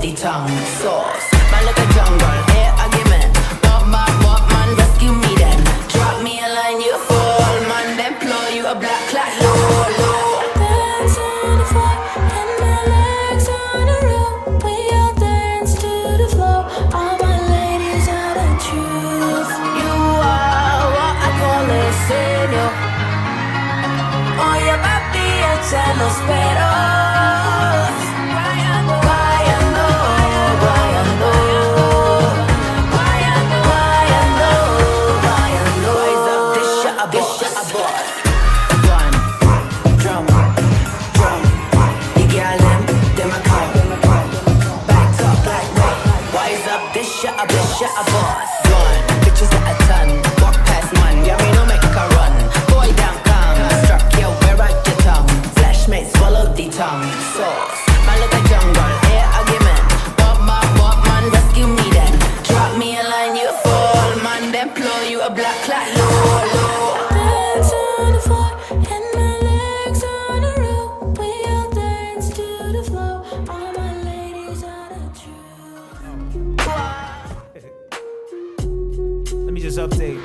the tongue. Sauce, man like a jungle, air argument. What man, rescue me then. Drop me a line, you fall, man. Then blow you a black clock, low, low. Dance on the floor, and my legs on the road. We all dance to the flow. All my ladies are the truth. You are what I call a señor. Oye papi, echa los peros. Guayando, guayando, guayando, guayando, guayando. Rise up, this shit a boss. One, drum, drum. You got them a come. Back up like rain. Rise up, this shit a boss. One, bitches at a ton. Walk past man, yeah me no make a run. Boy down calm, struck you where at your tongue. Flash mates swallow the tongue. Sauce, man like a jungle, air argument. What man, rescue me then. Drop me a line, you fall, man. Then blow you a black clock, low, low. Dance on the floor, and my legs on the road. We all dance to the flow. All my ladies are the truth. Let me just update.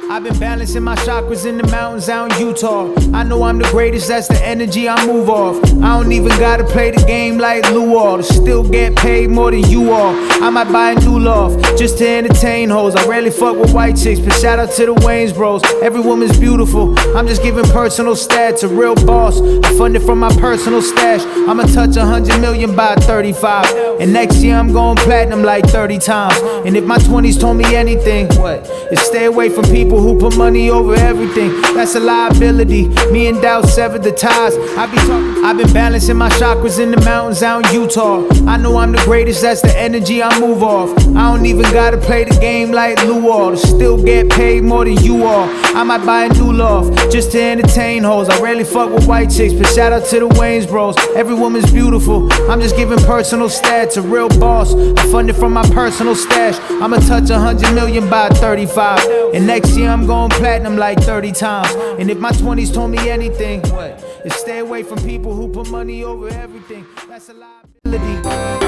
I've been balancing my chakras in the mountains out in Utah. I know I'm the greatest, that's the energy I move off. I don't even gotta play the game like Lou All to still get paid more than you all. I might buy a new loft just to entertain hoes. I rarely fuck with white chicks, but shout out to the Wayne's bros. Every woman's beautiful, I'm just giving personal stats. A real boss, I fund it from my personal stash. I'ma touch 100 million by 35, and next year I'm going platinum like 30 times. And if my 20s told me anything, what? It's stay away from people who put money over everything. That's a liability. Me and Dow severed the ties. I've been balancing my chakras in the mountains out in Utah. I know I'm the greatest, that's the energy I move off. I don't even gotta play the game like Lou All to still get paid more than you all. I might buy a new loft just to entertain hoes. I rarely fuck with white chicks, but shout out to the Wayne's bros. Every woman's beautiful, I'm just giving personal stats. A real boss, I fund it from my personal stash. I'ma touch 100 million by 35, and next year I'm going platinum like 30 times. And if my 20s told me anything, what? Is stay away from people who put money over everything. That's a liability.